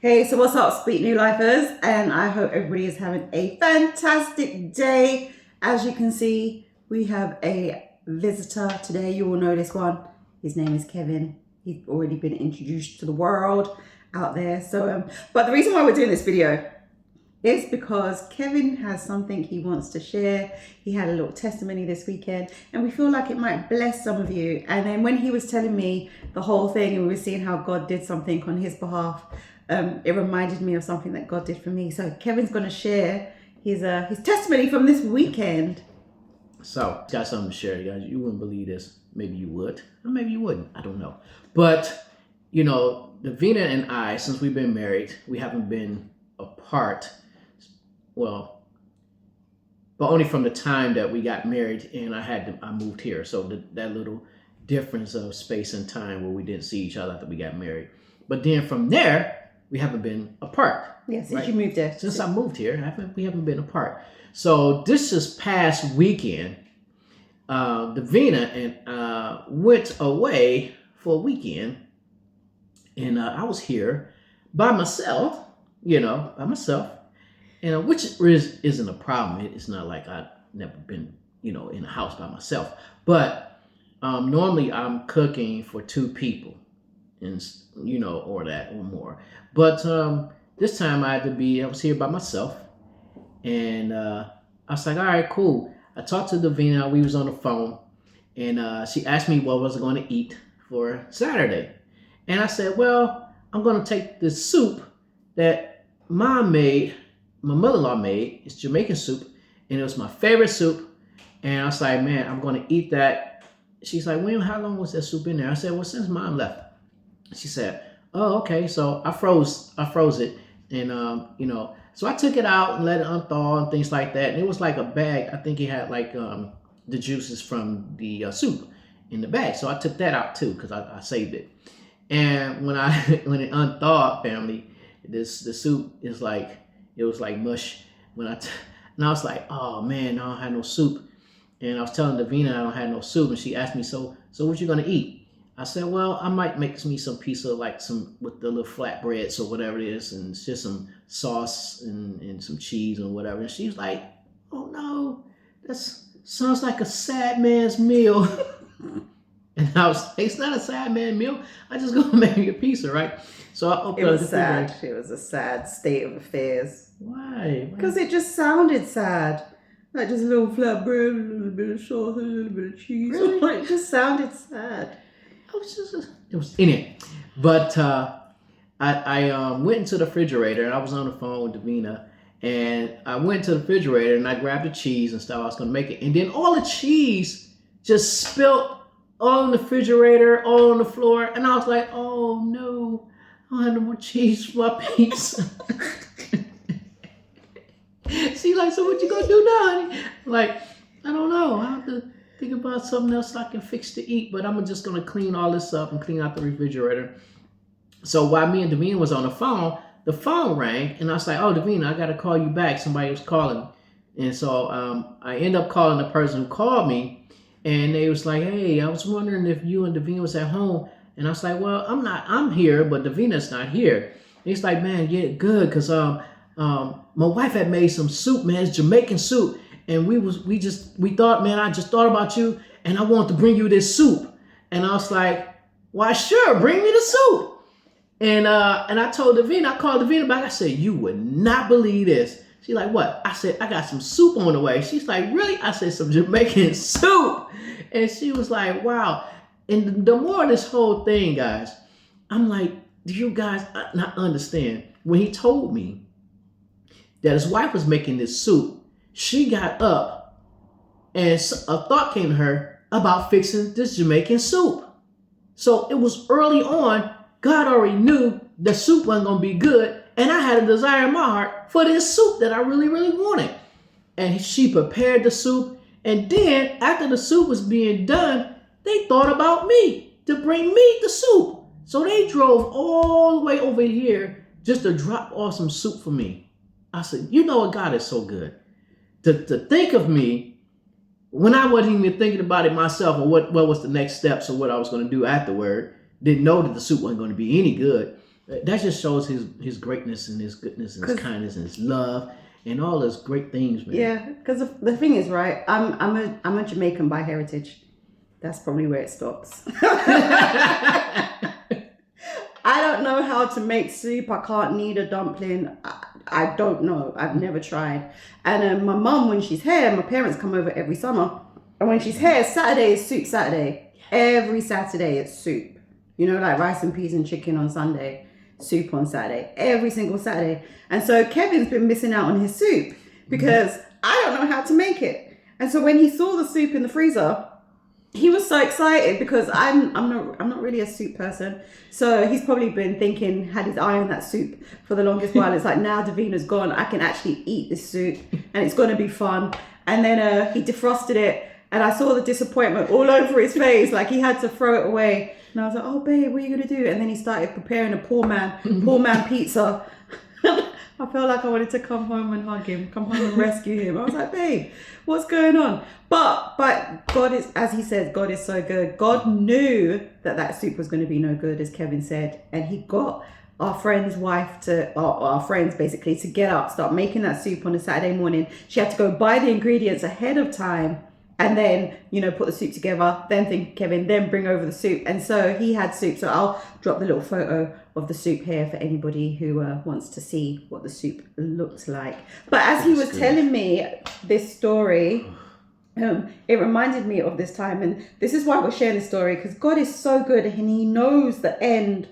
Hey, so what's up, Speak New Lifers? And I hope everybody is having a fantastic day. As you can see, we have a visitor today. You all know this one. His name is Kevin. He's already been introduced to the world out there. But the reason why we're doing this video is because Kevin has something he wants to share. He had a little testimony this weekend, and we feel like it might bless some of you. And then when he was telling me the whole thing, and we were seeing how God did something on his behalf, it reminded me of something that God did for me. So Kevin's going to share his testimony from this weekend. So, got something to share, you guys. You wouldn't believe this. Maybe you would, or maybe you wouldn't. I don't know. But, Davina and I, since we've been married, we haven't been apart. Well, but only from the time that we got married and I moved here. So that little difference of space and time where we didn't see each other after we got married. But then from there, we haven't been apart. Yeah, since you moved there. Since I moved here, we haven't been apart. So this past weekend, Davina and went away for a weekend, and I was here by myself, and which isn't a problem. It's not like I've never been, in a house by myself. But normally I'm cooking for two people, and or that or more. But this time I was here by myself, and I was like, all right, cool. I talked to Davina. We was on the phone, and she asked me what was I going to eat for Saturday, and I said, well, I'm going to take this soup that Mom made. My mother-in-law made. It's Jamaican soup, and it was my favorite soup. And I was like, man, I'm going to eat that. She's like, William, how long was that soup in there? I said, well, since Mom left. She said, oh, okay. So I froze it, and so I took it out and let it unthaw and things like that. And it was like a bag. I think it had like the juices from the soup in the bag. So I took that out too because I saved it. And when it unthawed, family, the soup is like. It was like mush and I was like, oh man, I don't have no soup. And I was telling Davina I don't have no soup, and she asked me, so what you gonna eat? I said, well, I might make me some piece of like some with the little flatbreads or whatever it is, and it's just some sauce and some cheese or whatever. And she's like, oh no, that sounds like a sad man's meal. And I was like, it's not a sad man meal. I just gonna make me a pizza, right? So I opened it was sad. It was a sad state of affairs. Why? Because it just sounded sad. Like just a little flatbread, a little bit of sauce, a little bit of cheese. Really? It just sounded sad. It was in it. But I went into the refrigerator, and I was on the phone with Davina, and I went to the refrigerator and I grabbed the cheese and stuff. I was gonna make it, and then all the cheese just spilt all in the refrigerator, all on the floor, and I was like, oh no, I don't have no more cheese for my pizza. She's like, so what you gonna do now, honey? Like, I don't know. I have to think about something else I can fix to eat, but I'm just gonna clean all this up and clean out the refrigerator. So while me and Davina was on the phone rang, and I was like, oh, Davina, I gotta call you back. Somebody was calling. And so I end up calling the person who called me, and they was like, hey, I was wondering if you and Davina was at home. And I was like, well, I'm here, but Davina's not here. And he's like, man, yeah, good, because my wife had made some soup, man. It's Jamaican soup. And we thought, man, I just thought about you, and I wanted to bring you this soup. And I was like, why, sure, bring me the soup. And I told Davina, I called Davina back. I said, you would not believe this. She's like, what? I said, I got some soup on the way. She's like, really? I said, some Jamaican soup. And she was like, wow. And the more of this whole thing, guys, I'm like, do you guys not understand? When he told me that his wife was making this soup, she got up and a thought came to her about fixing this Jamaican soup. So it was early on. God already knew the soup wasn't going to be good, and I had a desire in my heart for this soup that I really, really wanted. And she prepared the soup, and then after the soup was being done, they thought about me to bring me the soup. So they drove all the way over here just to drop off some soup for me. I said, you know what, God is so good. To think of me when I wasn't even thinking about it myself, or what was the next steps or what I was going to do afterward. Didn't know that the soup wasn't going to be any good. That just shows his greatness and his goodness and his kindness and his love and all those great things, man. Yeah, because the thing is, right? I'm a Jamaican by heritage. That's probably where it stops. I don't know how to make soup. I can't knead a dumpling. I don't know. I've never tried. And my mum, when she's here, my parents come over every summer. And when she's here, Saturday is soup Saturday. Every Saturday it's soup. You know, like rice and peas and chicken on Sunday, soup on Saturday. Every single Saturday. And so Kevin's been missing out on his soup because I don't know how to make it. And so when he saw the soup in the freezer, he was so excited because I'm not really a soup person. So he's probably been thinking, had his eye on that soup for the longest while. It's like, now Davina's gone, I can actually eat this soup and it's going to be fun. And then he defrosted it and I saw the disappointment all over his face. Like he had to throw it away. And I was like, oh babe, what are you going to do? And then he started preparing a poor man pizza. I felt like I wanted to come home and hug him, come home and rescue him. I was like, babe, what's going on? But God is, as he says, God is so good. God knew that soup was going to be no good, as Kevin said. And he got our friend's wife our friends basically to get up, start making that soup on a Saturday morning. She had to go buy the ingredients ahead of time and then, you know, put the soup together, then think Kevin, then bring over the soup. And so he had soup. So I'll drop the little photo of the soup here for anybody who wants to see what the soup looked like. But as he was telling me this story, it reminded me of this time. And this is why we're sharing this story, because God is so good and he knows the end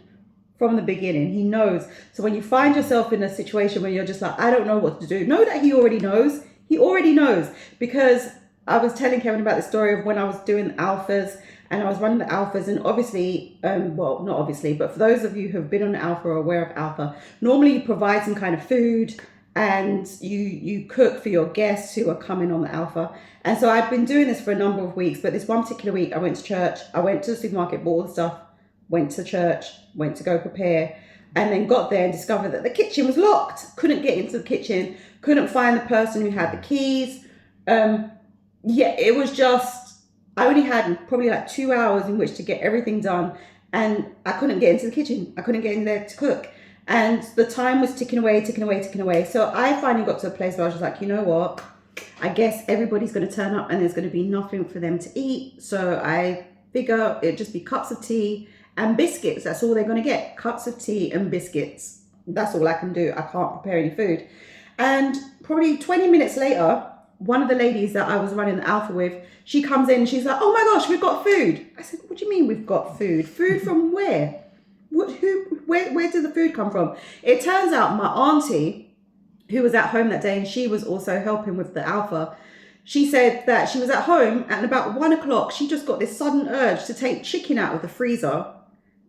from the beginning. He knows. So when you find yourself in a situation where you're just like, I don't know what to do, know that he already knows. He already knows, because I was telling Kevin about the story of when I was doing alphas and I was running the alphas, and obviously, well, not obviously, but for those of you who have been on alpha or aware of alpha, normally you provide some kind of food and you cook for your guests who are coming on the alpha. And so I've been doing this for a number of weeks, but this one particular week I went to church, I went to the supermarket, bought all the stuff, went to church, went to go prepare, and then got there and discovered that the kitchen was locked. Couldn't get into the kitchen, couldn't find the person who had the keys. Yeah, it was just, I only had probably like 2 hours in which to get everything done, and I couldn't get into the kitchen. I couldn't get in there to cook. And the time was ticking away. So I finally got to a place where I was just like, you know what? I guess everybody's going to turn up and there's going to be nothing for them to eat. So I figure it'd just be cups of tea and biscuits. That's all they're going to get. Cups of tea and biscuits. That's all I can do. I can't prepare any food. And probably 20 minutes later, one of the ladies that I was running the alpha with, she comes in and she's like, oh my gosh, we've got food. I said, what do you mean we've got food? Food from where? Where did the food come from? It turns out my auntie, who was at home that day, and she was also helping with the alpha, she said that she was at home and about 1 o'clock, she just got this sudden urge to take chicken out of the freezer,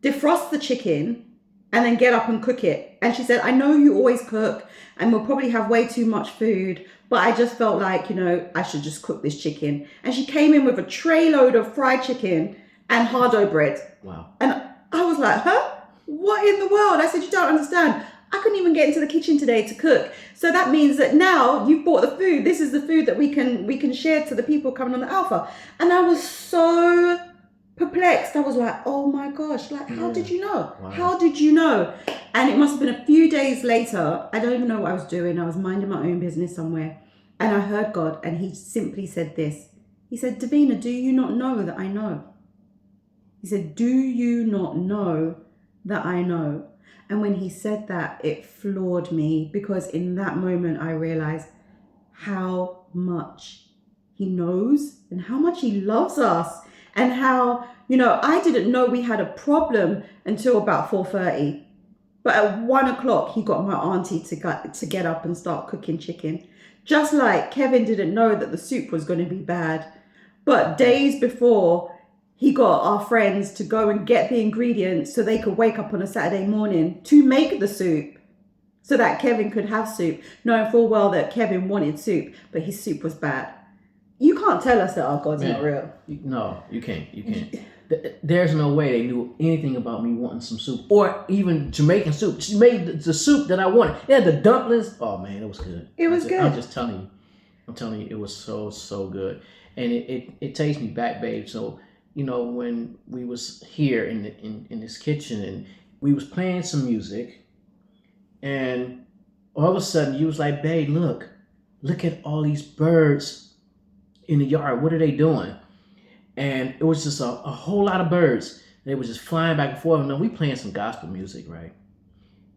defrost the chicken, and then get up and cook it. And she said, I know you always cook and we'll probably have way too much food, but I just felt like, you know, I should just cook this chicken. And she came in with a tray load of fried chicken and hardo bread. Wow. And I was like, huh? What in the world? I said, you don't understand. I couldn't even get into the kitchen today to cook. So that means that now you've bought the food. This is the food that we can share to the people coming on the alpha. And I was so perplexed. I was like, oh my gosh, like, how did you know? Wow. How did you know? And it must have been a few days later. I don't even know what I was doing. I was minding my own business somewhere. And I heard God, and he simply said this. He said, Davina, do you not know that I know? He said, do you not know that I know? And when he said that, it floored me, because in that moment I realized how much he knows and how much he loves us, and how, you know, I didn't know we had a problem until about 4:30. But at 1 o'clock, he got my auntie to get up and start cooking chicken. Just like Kevin didn't know that the soup was going to be bad. But days before, he got our friends to go and get the ingredients so they could wake up on a Saturday morning to make the soup, so that Kevin could have soup, knowing full well that Kevin wanted soup, but his soup was bad. You can't tell us that our God's not real. No, you can't. You can't. There's no way they knew anything about me wanting some soup, or even Jamaican soup. She made the soup that I wanted. Yeah, the dumplings. Oh man, it was good. It was good. I'm just telling you. I'm telling you, it was so good, and it takes me back, babe. So, you know, when we was here in this kitchen, and we was playing some music, and all of a sudden you was like, babe, look at all these birds in the yard. What are they doing? And it was just a whole lot of birds. They were just flying back and forth. And then we playing some gospel music, right?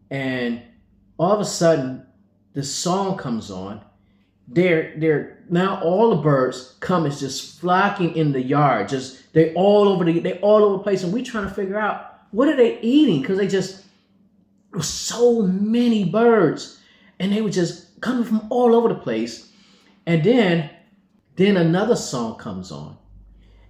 And all of a sudden, this song comes on. They're now all the birds come is just flocking in the yard. Just they all over the place, and we trying to figure out what are they eating, because there was so many birds, and they were just coming from all over the place. And then another song comes on,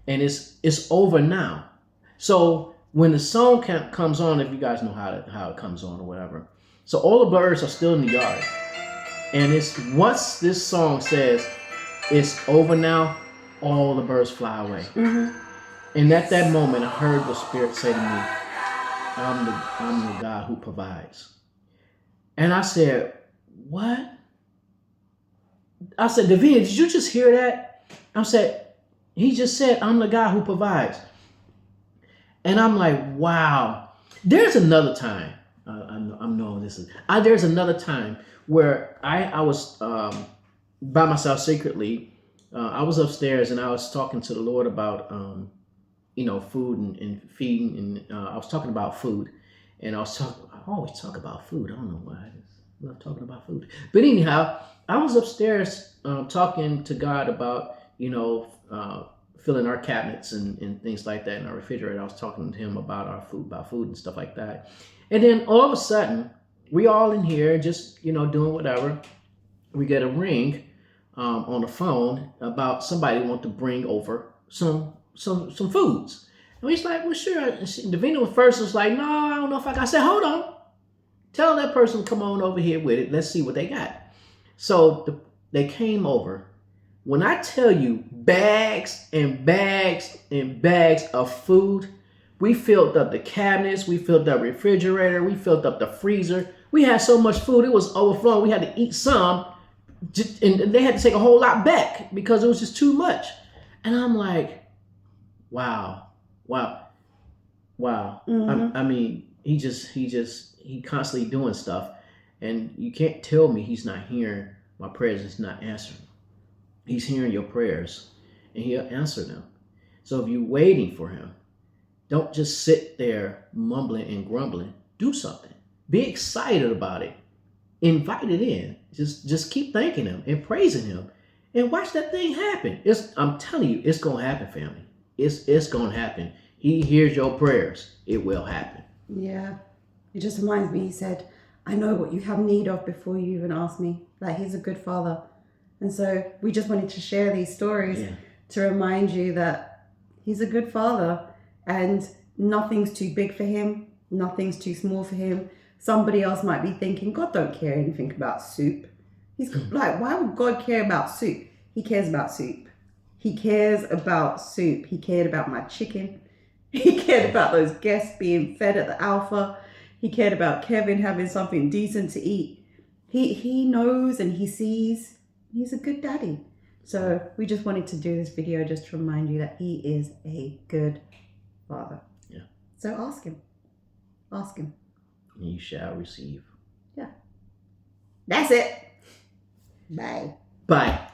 and it's over now. So when the song comes on, if you guys know how it comes on or whatever, so all the birds are still in the yard. And it's once this song says it's over now, all the birds fly away. Mm-hmm. And at that moment, I heard the Spirit say to me, I'm the God who provides. And I said, what? I said, Davina, did you just hear that? I said, he just said, I'm the God who provides. And I'm like, wow. There's another time. I'm knowing this is. There's another time where I was by myself secretly. I was upstairs and I was talking to the Lord about food and feeding, and I was talking about food, and I always talk about food. I don't know why, I just love talking about food. But anyhow, I was upstairs talking to God about filling our cabinets and things like that in our refrigerator. I was talking to him about food and stuff like that. And then all of a sudden, we all in here just, doing whatever. We get a ring on the phone about somebody want to bring over some foods. And we was like, well, sure. And Davina first was like, no, I don't know if I said, hold on. Tell that person to come on over here with it. Let's see what they got. So they came over. When I tell you bags and bags and bags of food, we filled up the cabinets, we filled up the refrigerator, we filled up the freezer. We had so much food, it was overflowing. We had to eat some, and they had to take a whole lot back because it was just too much. And I'm like, wow. Mm-hmm. I mean, he constantly doing stuff, and you can't tell me he's not hearing my prayers, he's not answering. He's hearing your prayers, and he'll answer them. So if you're waiting for him, don't just sit there mumbling and grumbling. Do something. Be excited about it. Invite it in. Just keep thanking him and praising him, and watch that thing happen. I'm telling you, it's gonna happen, family. It's gonna happen. He hears your prayers. It will happen. Yeah. It just reminds me, he said, I know what you have need of before you even ask me. Like, he's a good father. And so we just wanted to share these stories to remind you that he's a good father, and nothing's too big for him. Nothing's too small for him. Somebody else might be thinking, God don't care anything about soup. He's like, why would God care about soup? He cares about soup. He cares about soup. He cared about my chicken. He cared about those guests being fed at the Alpha. He cared about Kevin having something decent to eat. He knows and he sees. He's a good daddy. So we just wanted to do this video just to remind you that he is a good father. Yeah. So ask him. Ask him. And you shall receive. Yeah. That's it. Bye. Bye.